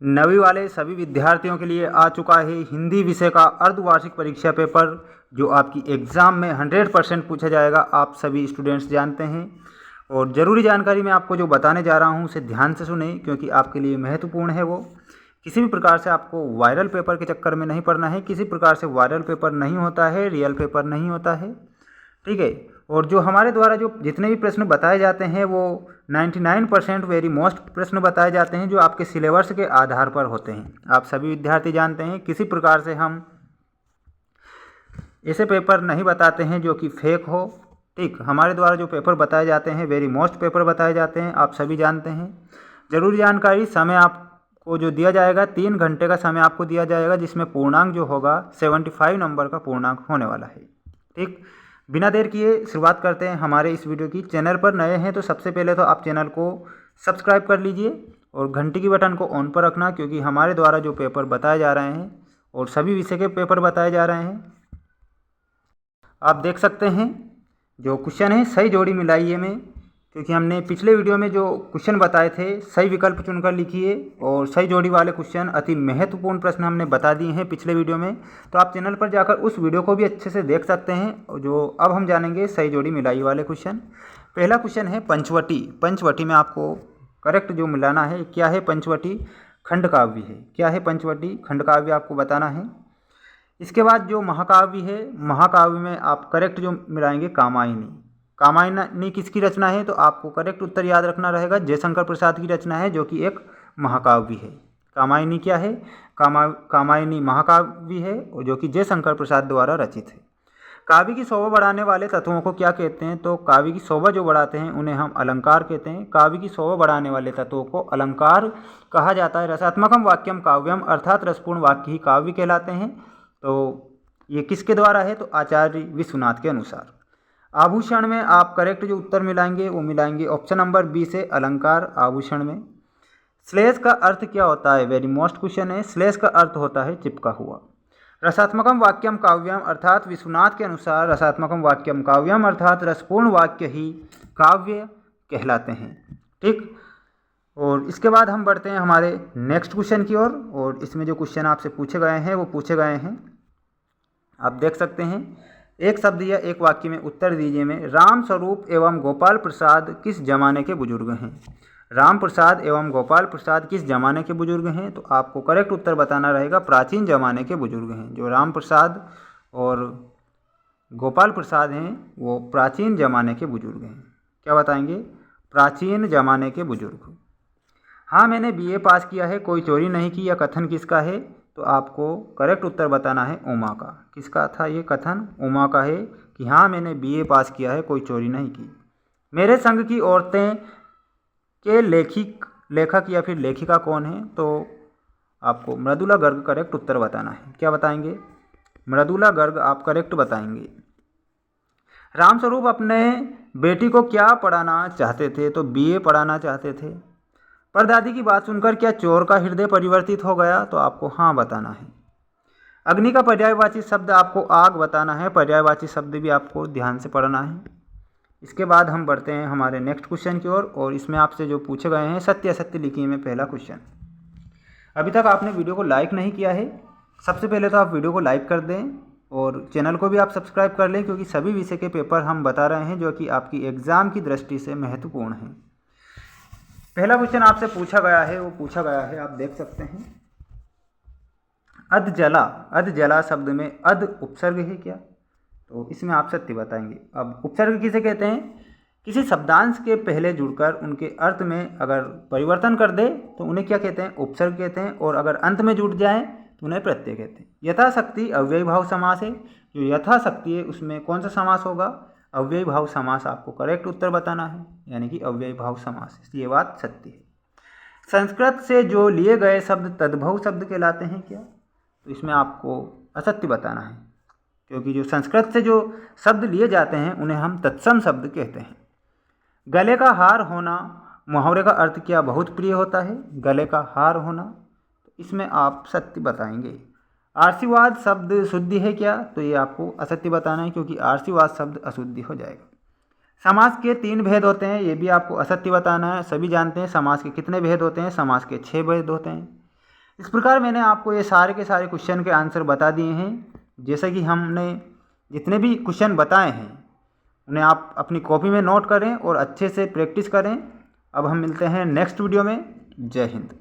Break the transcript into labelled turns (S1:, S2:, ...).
S1: नवी वाले सभी विद्यार्थियों के लिए आ चुका है हिंदी विषय का अर्धवार्षिक परीक्षा पेपर, जो आपकी एग्ज़ाम में 100% पूछा जाएगा। आप सभी स्टूडेंट्स जानते हैं, और ज़रूरी जानकारी मैं आपको जो बताने जा रहा हूं उसे ध्यान से सुने, क्योंकि आपके लिए महत्वपूर्ण है। वो किसी भी प्रकार से आपको वायरल पेपर के चक्कर में नहीं पड़ना है। किसी प्रकार से वायरल पेपर नहीं होता है, रियल पेपर नहीं होता है, ठीक है। और जो हमारे द्वारा जो जितने भी प्रश्न बताए जाते हैं वो 99% वेरी मोस्ट प्रश्न बताए जाते हैं जो आपके सिलेबस के आधार पर होते हैं। आप सभी विद्यार्थी जानते हैं, किसी प्रकार से हम ऐसे पेपर नहीं बताते हैं जो कि फेक हो, ठीक। हमारे द्वारा जो पेपर बताए जाते हैं वेरी मोस्ट पेपर बताए जाते हैं, आप सभी जानते हैं। ज़रूरी जानकारी समय आपको जो दिया जाएगा, 3 घंटे का समय आपको दिया जाएगा, जिसमें पूर्णांक जो होगा 75 नंबर का पूर्णांक होने वाला है, ठीक। बिना देर किए शुरुआत करते हैं हमारे इस वीडियो की। चैनल पर नए हैं तो सबसे पहले तो आप चैनल को सब्सक्राइब कर लीजिए और घंटी की बटन को ऑन पर रखना, क्योंकि हमारे द्वारा जो पेपर बताए जा रहे हैं और सभी विषय के पेपर बताए जा रहे हैं, आप देख सकते हैं। जो क्वेश्चन है सही जोड़ी मिलाइए में, क्योंकि हमने पिछले वीडियो में जो क्वेश्चन बताए थे सही विकल्प चुनकर लिखिए, और सही जोड़ी वाले क्वेश्चन अति महत्वपूर्ण प्रश्न हमने बता दिए हैं पिछले वीडियो में। तो आप चैनल पर जाकर उस वीडियो को भी अच्छे से देख सकते हैं। जो अब हम जानेंगे सही जोड़ी मिलाई वाले क्वेश्चन। पहला क्वेश्चन है पंचवटी। पंचवटी में आपको करेक्ट जो मिलाना है, क्या है पंचवटी? खंडकाव्य है। क्या है पंचवटी? खंडकाव्य आपको बताना है। इसके बाद जो महाकाव्य है, महाकाव्य में आप करेक्ट जो मिलाएंगे कामायनी। कामायनी किसकी रचना है? तो आपको करेक्ट उत्तर याद रखना रहेगा, जयशंकर प्रसाद की रचना है, जो कि एक महाकाव्य है। कामायनी क्या है? कामायनी महाकाव्य है, और जो कि जयशंकर प्रसाद द्वारा रचित है। काव्य की शोभा बढ़ाने वाले तत्वों को क्या कहते हैं? तो काव्य की शोभा जो बढ़ाते हैं उन्हें हम अलंकार कहते हैं। काव्य की शोभा बढ़ाने वाले तत्वों को अलंकार कहा जाता है। रसात्मकम वाक्यम काव्यम, अर्थात रसपूर्ण वाक्य ही काव्य कहलाते हैं। तो ये किसके द्वारा है? तो आचार्य विश्वनाथ के अनुसार। आभूषण में आप करेक्ट जो उत्तर मिलाएंगे वो मिलाएंगे ऑप्शन नंबर बी से, अलंकार आभूषण में। श्लेष का अर्थ क्या होता है? वेरी मोस्ट क्वेश्चन है। श्लेष का अर्थ होता है चिपका हुआ। रसात्मकम वाक्यम काव्यम, अर्थात विश्वनाथ के अनुसार रसात्मकम वाक्यम काव्यम अर्थात रसपूर्ण वाक्य ही काव्य कहलाते हैं, ठीक। और इसके बाद हम बढ़ते हैं हमारे नेक्स्ट क्वेश्चन की ओर, और इसमें जो क्वेश्चन आपसे पूछे गए हैं वो पूछे गए हैं, आप देख सकते हैं। एक शब्द या एक वाक्य में उत्तर दीजिए में राम स्वरूप एवं गोपाल प्रसाद किस जमाने के बुजुर्ग हैं? राम प्रसाद एवं गोपाल प्रसाद किस जमाने के बुजुर्ग हैं? तो आपको करेक्ट उत्तर बताना रहेगा प्राचीन जमाने के बुजुर्ग हैं। जो राम प्रसाद और गोपाल प्रसाद हैं वो प्राचीन जमाने के बुजुर्ग हैं। क्या बताएंगे? प्राचीन जमाने के बुजुर्ग। हाँ मैंने बीए पास किया है, कोई चोरी नहीं की, यह कथन किसका है? तो आपको करेक्ट उत्तर बताना है उमा का। किसका था ये कथन? उमा का है कि हाँ मैंने बीए पास किया है, कोई चोरी नहीं की। मेरे संग की औरतें के लेखक या फिर लेखिका कौन है? तो आपको मृदुला गर्ग करेक्ट उत्तर बताना है। क्या बताएंगे? मृदुला गर्ग आप करेक्ट बताएंगे। रामस्वरूप अपने बेटी को क्या पढ़ाना चाहते थे? तो बीए पढ़ाना चाहते थे। परदादी की बात सुनकर क्या चोर का हृदय परिवर्तित हो गया? तो आपको हाँ बताना है। अग्नि का पर्यायवाची शब्द आपको आग बताना है। पर्यायवाची शब्द भी आपको ध्यान से पढ़ना है। इसके बाद हम बढ़ते हैं हमारे नेक्स्ट क्वेश्चन की ओर, और इसमें आपसे जो पूछे गए हैं सत्य असत्य लिखिए में पहला क्वेश्चन। अभी तक आपने वीडियो को लाइक नहीं किया है, सबसे पहले तो आप वीडियो को लाइक कर दें और चैनल को भी आप सब्सक्राइब कर लें, क्योंकि सभी विषय के पेपर हम बता रहे हैं जो कि आपकी एग्ज़ाम की दृष्टि से महत्वपूर्ण हैं। पहला क्वेश्चन आपसे पूछा गया है, वो पूछा गया है, आप देख सकते हैं। अधजला, अधजला शब्द में अध उपसर्ग है क्या? तो इसमें आप सत्य बताएंगे। अब उपसर्ग किसे कहते हैं? किसी शब्दांश के पहले जुड़कर उनके अर्थ में अगर परिवर्तन कर दे तो उन्हें क्या कहते हैं? उपसर्ग कहते हैं। और अगर अंत में जुड़ जाए तो उन्हें प्रत्यय कहते हैं। यथाशक्ति अव्ययी भाव समास है। जो यथाशक्ति है उसमें कौन सा समास होगा? अव्ययी भाव समास। आपको करेक्ट उत्तर बताना है, यानी कि अव्ययी भाव समास। ये बात सत्य है। संस्कृत से जो लिए गए शब्द तद्भव शब्द कहलाते हैं क्या? तो इसमें आपको असत्य बताना है, क्योंकि जो संस्कृत से जो शब्द लिए जाते हैं उन्हें हम तत्सम शब्द कहते हैं। गले का हार होना मुहावरे का अर्थ क्या बहुत प्रिय होता है? गले का हार होना, तो इसमें आप सत्य बताएंगे। आरसीवाद शब्द शुद्धि है क्या? तो ये आपको असत्य बताना है, क्योंकि आरसीवाद शब्द अशुद्धि हो जाएगा। समास के 3 भेद होते हैं, ये भी आपको असत्य बताना है। सभी जानते हैं समास के कितने भेद होते हैं? समास के 6 भेद होते हैं। इस प्रकार मैंने आपको ये सारे के सारे क्वेश्चन के आंसर बता दिए हैं। जैसे कि हमने जितने भी क्वेश्चन बताए हैं उन्हें आप अपनी कॉपी में नोट करें और अच्छे से प्रैक्टिस करें। अब हम मिलते हैं नेक्स्ट वीडियो में। जय हिंद।